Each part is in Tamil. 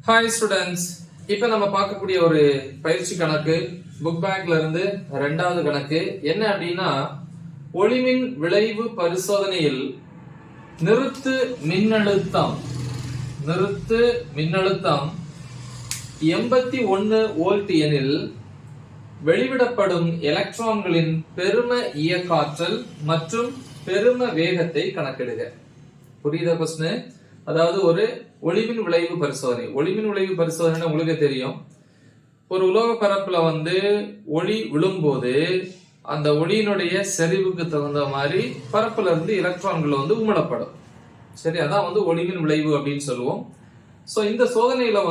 ஹாய் ஸ்டூடெண்ட்ஸ், இப்போ நம்ம பார்க்கக்கூடிய ஒரு பயிற்சி கணக்கு புக் பேக்ல இருந்து ரெண்டாவது கணக்கு என்ன அப்படின்னா, ஒளிமின் விளைவு பரிசோதனையில் நிறுத்து மின்னழுத்தம் 81 வோல்ட் எனில் வெளிவிடப்படும் எலக்ட்ரான்களின் பெரும இயக்காற்றல் மற்றும் பெரும வேகத்தை கணக்கிடுக. புரியுதா கொஸ்டின்? அதாவது ஒரு ஒளிமின் விளைவு பரிசோதனை. ஒளிமின் விளைவு பரிசோதனை உங்களுக்கு தெரியும். ஒரு உலோக பரப்புல ஒளி விழும்போது அந்த ஒளியினுடைய செறிவுக்கு தகுந்த மாதிரி பரப்புல இருந்து எலக்ட்ரான்கள் உமிழப்படும். சரி, அதான் ஒளிமின் விளைவு அப்படின்னு சொல்லுவோம். சோ இந்த சோதனையில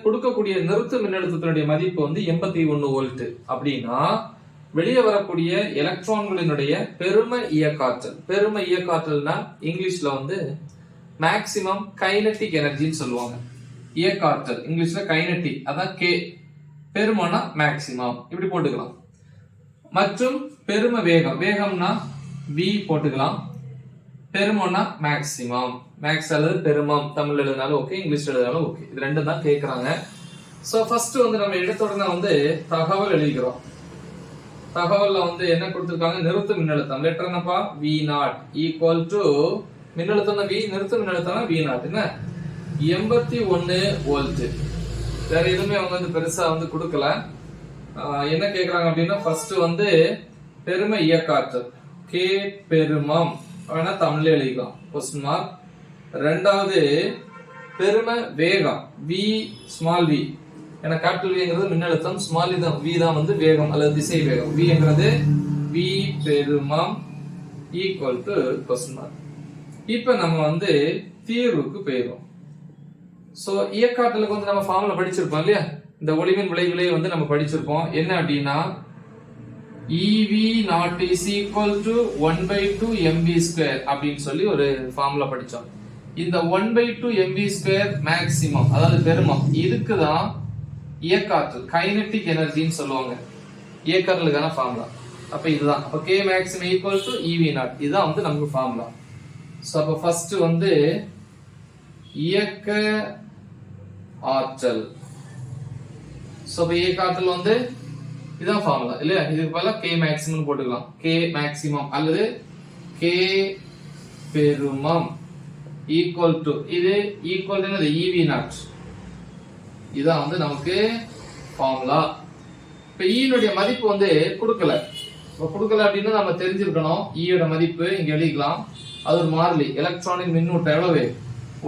கொடுக்கக்கூடிய நிறுத்து மின்னழுத்தத்தினுடைய மதிப்பு 81 வோல்ட் அப்படின்னா, வெளியே வரக்கூடிய எலக்ட்ரான்களினுடைய பெரும இயக்காற்றல். பெரும இயக்காற்றல்னா இங்கிலீஷ்ல மேக்சிமம் கைனடிக் எனர்ஜின்னு சொல்லுவாங்க. இயக்காற்றல் இங்கிலீஷ்ல கைனடிக், அதான் கே. பெருமனா மேக்சிமம் இப்படி போட்டுக்கலாம். மற்றும் பெரும வேகம், வேகம்னா v போட்டுக்கலாம். பெருமனா மேக்சிமம், மேக்ஸ் அல்லது பெருமம் தமிழ் எழுதினாலும் ஓகே, இங்கிலீஷ் எழுதினாலும் ஓகே. இது ரெண்டும் தான் கேட்கறாங்க. சோ ஃபர்ஸ்ட் நம்ம எடுத்த உடனே தகவல் எழுதிக்கிறோம். தகவல்ல என்ன கொடுத்திருக்காங்க? நிறுத்து மின்னழுத்தம். லெட்டர் என்னப்பா? v0 ஈக்குவல் டு மின்னழுத்தம் v, நிறுத்து மின்னழுத்தம் v0 என்ன 81 வோல்ட். வேற எதுவுமே அவங்க பெருசா கொடுக்கல. என்ன கேக்குறாங்க அப்படின்னா, ஃபர்ஸ்ட் பெரும இயக்காற்றல் கே பெருமம் வேணா தமிழ்ல எழுதிக்கலாம் கொஸ்டின் மார்க். ரெண்டாவது பெரும வேகம் v ஸ்மால் v, ஏன்னா கேபிட்டல் v மின்னழுத்தம், ஸ்மால் v தான் வேகம் அல்லது திசை வேகம். v என்றது v பெருமம் ஈக்குவல் டு கொஸ்டின் மார்க். இப்ப நம்ம தீர்வுக்கு போயிடும். சோ இயக்காற்றலுக்கு நம்ம ஃபார்முலா படிச்சிருப்போம் இல்லையா? இந்த ஒளிமின் விளைவுகளை நம்ம படிச்சிருப்போம். என்ன அப்படின்னா, EV0 is equal to 1/2 mv² அப்படின்னு சொல்லி ஒரு ஃபார்முலா படிச்சோம். இந்த 1/2 mv² மேக்ஸிமம், அதாவது பெருமம், இதுக்குதான் இயக்காற்றல் கைனடிக் எனர்ஜின்னு சொல்லுவாங்க. இயக்காற்றலுக்கான ஃபார்முலா அப்ப இதுதான். அப்ப K maximum equal to EV0, இதுதான் நமக்கு ஃபார்முலா. சோ அப்ப ஃபர்ஸ்ட் இயக்க ஆற்றல். சோ அப்ப இயக்க ஆற்றல் இதான் ஃபார்முலா இல்லையா? இதுக்கு பதிலா K மேக்ஸிமம் போட்டுக்கலாம். K மேக்ஸிமம் அல்லது K பெருமம் ஈக்குவல் டு, இது ஈக்குவல் டு EV0, இதான் நமக்கு ஃபார்முலா. இப்ப E னுடைய மதிப்பு கொடுக்கல. கொடுக்கல அப்படின்னா நம்ம தெரிஞ்சிருக்கணும். E யோட மதிப்பு இங்க எழுதிக்கலாம். அது ஒரு மாறிலி. எலக்ட்ரானின் மின்னூட்டம் எவ்வளவு?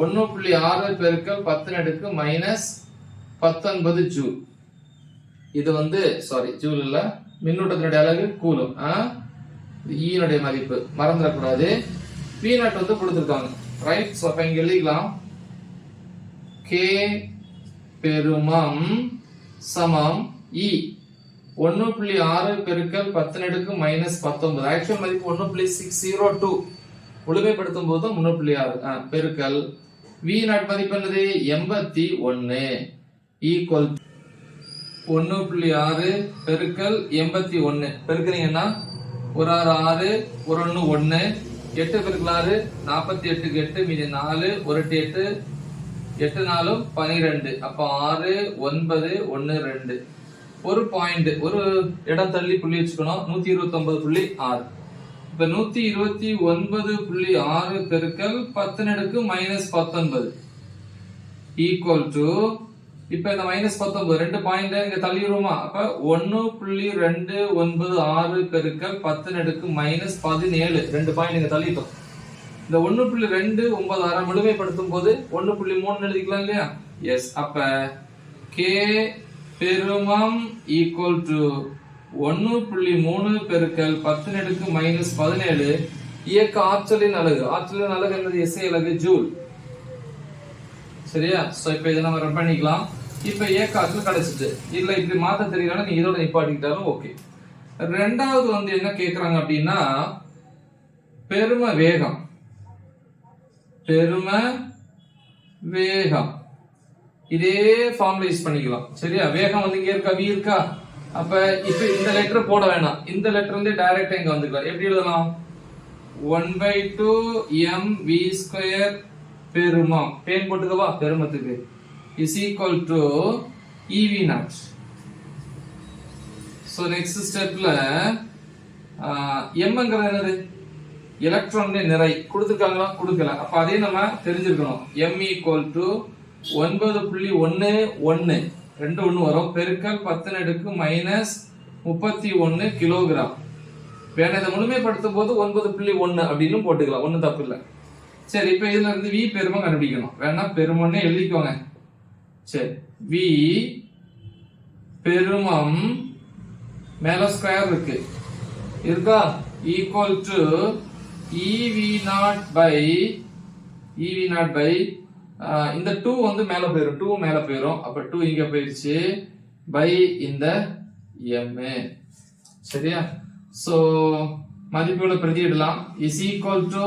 1.6 பெருக்கல் 10⁻⁻19 ஜூல். இது சாரி ஜூல் இல்ல, மின்னூட்டத்தினுடைய அலகு கூலும். E னுடைய மதிப்பு மறந்துடக்கூடாது. V0 கொடுத்திருக்காங்க, ரைட்? சோ அப்ப இங்க எழுதிக்கலாம் K பெருமம் சமம் E 1.6 பெருக்கல் 10⁻⁻19. ஆக்சுவல் மதிப்பு 1.602, முழுமைப்படுத்தும் போது 3.6 பெருக்கல் V0 மதிப்பு என்னது? 81 ஈக்குவல் 1.6 பெருக்கல் 81 பெருக்கிறீங்கன்னா 1 6 6 1 1 1 8 பெருக்கல் 6 48 8 மீதி 4 1 8 8 4 12. அப்ப 6 9 1 2. ஒரு பாயிண்ட், ஒரு இடம் தள்ளி புள்ளி வச்சுக்கணும். 129.6. இப்ப 129.6 பெருக்கல் 10⁻⁻19 ஈக்குவல் டு, இப்ப இந்த -19 ரெண்டு பாயிண்ட் இங்க தள்ளிடுவோமா? அப்ப 1.296 பெருக்கல் 10⁻⁻17 ரெண்டு பாயிண்ட் இங்க தள்ளிட்டோம். இந்த 1.296 முழுமைப்படுத்தும் போது 1.3 எழுதிக்கலாம் இல்லையா? எஸ். அப்ப K பெருமம் ஈக்குவல் டு 1.3 பெருக்கல் 10⁻⁻17 இயக்க ஆற்றலின் அலகு. ஆற்றலின் அலகு என்னது? SI அலகு ஜூல். சரியா? சோ இப்ப இதை நம்ம ரன் பண்ணிக்கலாம். இப்ப இயக்க ஆற்றல் கிடைச்சிட்டு, இல்ல இப்படி மாத்த தெரியலன்னா நீ இதோட நிப்பாட்டிக்கிட்டாலும் ஓகே. ரெண்டாவது என்ன கேக்குறாங்க அப்படின்னா, பெரும வேகம். பெரும வேகம் இதே ஃபார்முலா யூஸ் பண்ணிக்கலாம். சரியா? வேகம் இங்க இருக்கா? v இருக்கா? அப்ப இப்ப இந்த லெட்டர் போட வேணாம், இந்த லெட்டர் டைரக்டா இங்க வந்துக்கலாம். எப்படி எழுதலாம்? 1/2 mv² பெருமம். பேன் போட்டுக்கவா பெருமத்துக்கு is equal to EV naught. So next stepல m ங்கிறது என்னது எலக்ட்ரானின் நிறை கொடுத்திருக்காங்களா கொடுக்கல அப்ப அதே நம்ம தெரிஞ்சிருக்கணும் m equal to 9.11 ரெண்டு ஒண்ணு வரும் பெருக்கல் 10⁻⁻31 கிலோகிராம் வேணா இதை முழுமைப்படுத்தும் போது 9.1 அப்படின்னு போட்டுக்கலாம் ஒண்ணும் தப்பு இல்லை சரி இப்ப இதுல இருந்து v பெருமம் கண்டுபிடிக்கணும் வேணா பெருமம்னே எழுதிக்கோங்க சரி v பெருமம் மேல ஸ்கொயர் இருக்கு இருக்கா equal to EV naught by இந்த 2 வந்து மேல போயிரும் 2 மேல போயிரும் அப்ப 2 இங்க போயிருச்சு by இந்த m சரியா சோ மதிப்புகளை பிரதியிடலாம் is equal to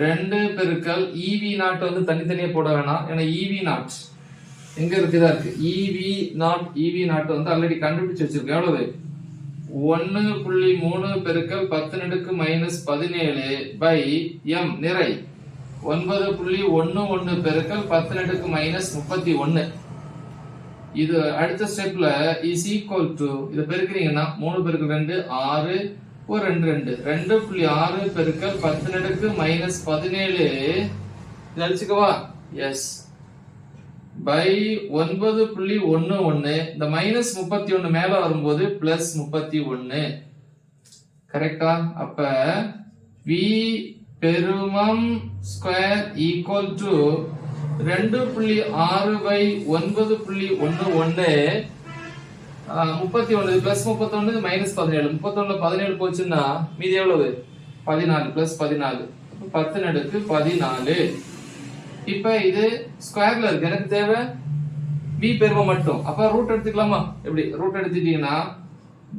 2 பெருக்கல் EV naught வந்து தனித்தனியா போட வேணாம் ஏன்னா EV naught எங்க இருக்குதா இருக்கு EV naught வந்து ஆல்ரெடி கண்டுபிடிச்சு வச்சிருக்கேன் எவ்வளவு 1.3 பெருக்கல் 10⁻⁻17 by m நிறை 9.11 பெருக்கல் 10⁻⁻31 இது அடுத்த ஸ்டெப்ல is equal to இத பெருக்குறீங்கன்னா 3 பெருக்கல் 2 6 ஒரு 2 2.6 பெருக்கல் 10⁻⁻17 இது அழிச்சுக்கவா எஸ் by 9.11 இந்த -31 மேல வரும்போது +31 கரெக்டா அப்ப v பெருமம் square equal to 2.6 by 9.11 31 plus 31 minus 17 31 17 போச்சுன்னா மீதி எவ்வளவு 14 பிளஸ் 14 10⁻14 இப்ப இது ஸ்கொயர்ல இருக்கு எனக்கு தேவை v பெருமம் மட்டும் அப்ப ரூட் எடுத்துக்கலாமா எப்படி ரூட் எடுத்துட்டீங்கன்னா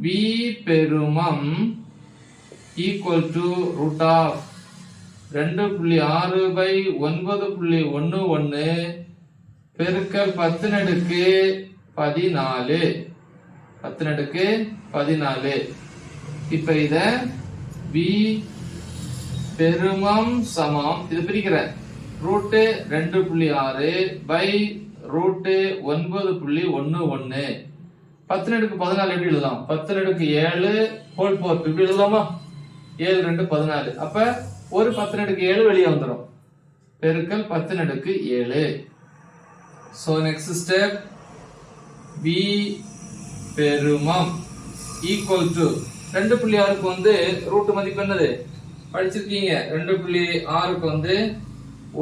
v பெருமம் equal to root of 2.6 by 9.11 பெருக்கல் 10⁻14 இப்ப இத v பெருமம் சமம் இது பிரிக்கிறேன் ரூட் 2.6 by ரூட் 9.11 10⁻14 எப்படி எழுதலாம் 10⁻7 ஹோல் 4 இப்படி எழுதலாமா 7 2 14 அப்ப ஒரு 10⁻7 வெளியே வந்துரும் பெருக்கல் 10⁻7 so next step v பெருமம் equal to 2.6 க்கு வந்து ரூட் மதிப்பு என்னது படிச்சிருக்கீங்க 2.6 க்கு வந்து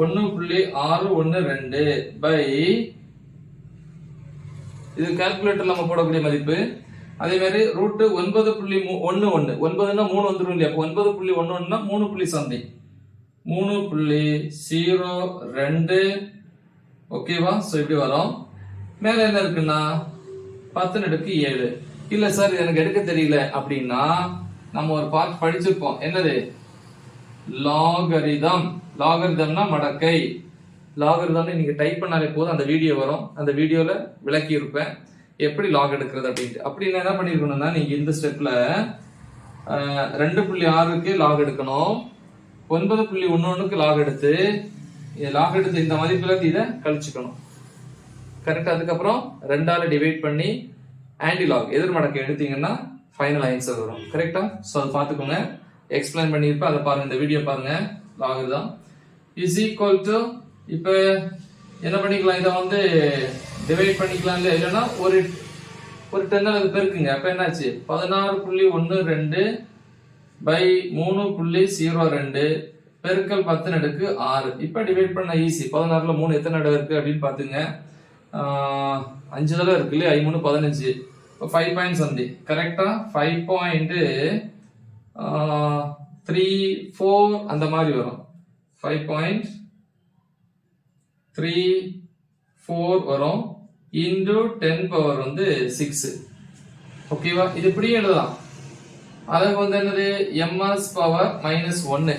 1.612 by இது கால்குலேட்டர்ல நம்ம போடக்கூடிய மதிப்பு அதே மாதிரி ரூட் 9.11 9ன்னா 3 வந்துரும் இல்லையா அப்ப 9.11 னா 3 something 3.02 ஓகேவா சோ இப்படி வரும் மேல என்ன இருக்குன்னா 10⁻7 இல்ல சார் எனக்கு எடுக்க தெரியல அப்படின்னா நம்ம ஒரு பார்ட் படிச்சிருப்போம் என்னது லாகரிதம்னா மடக்கை லாகரிதம்னு நீங்க டைப் பண்ணாலே போதும் அந்த வீடியோ வரும் அந்த வீடியோல விளக்கி இருப்பேன் எப்படி லாக் எடுக்கிறது அப்படின்ட்டு அப்படி என்ன பண்ணிருக்கணும்னா நீங்க இந்த ஸ்டெப்ல 2.6க்கு லாக் எடுக்கணும் 9.11க்கு லாக் எடுத்து இந்த மதிப்புல இத கழிச்சுக்கணும் கரெக்ட் அதுக்கப்புறம் 2ஆல டிவைட் பண்ணி ஆன்டி லாக் எதிர் மடக்கை எடுத்தீங்கன்னா ஃபைனல் ஆன்சர் வரும் கரெக்டா சோ அதை பாத்துக்கோங்க எக்ஸ்பிளைன் பண்ணிருப்பேன் அதை பாருங்க இந்த வீடியோ பாருங்க லாகரிதம் is equal to இப்ப என்ன பண்ணிக்கலாம் இத வந்து டிவைட் பண்ணிக்கலாம் இல்லனா ஒரு 10 அது பெருக்குங்க அப்ப என்னாச்சு 16.12 by 3.02 பெருக்கல் 10⁻6 இப்ப டிவைட் பண்ண ஈஸி 16ல 3 எத்தனை தடவை இருக்கு அப்படின்னு பாத்துங்க 5 தடவை இருக்கு இல்லையா 3 15 5 பாயிண்ட் சந்தி கரெக்டா 5.34 அந்த மாதிரி வரும் 5.34 வரும் into 10 பவர் வந்து 6 ஓகேவா இது இப்படியே எழுதலாம் அதுக்கு வந்து என்னது ms பவர் -1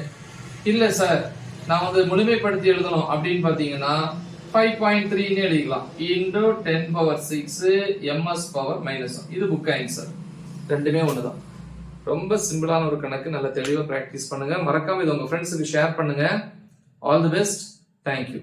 இல்ல சார் நான் வந்து முழுமைப்படுத்தி எழுதணும் அப்படின்னு பாத்தீங்கன்னா 5.3 ன்னு எழுதிக்கலாம் into 10 பவர் 6 ms பவர் -1 இது புக் ஆன்சர் ரெண்டுமே ஒண்ணுதான் ரொம்ப சிம்பிளான ஒரு கணக்கு நல்ல தெளிவா பிராக்டிஸ் பண்ணுங்க மறக்காம இத உங்க ஃப்ரெண்ட்ஸ்க்கு ஷேர் பண்ணுங்க ஆல் தி பெஸ்ட் தேங்க்யூ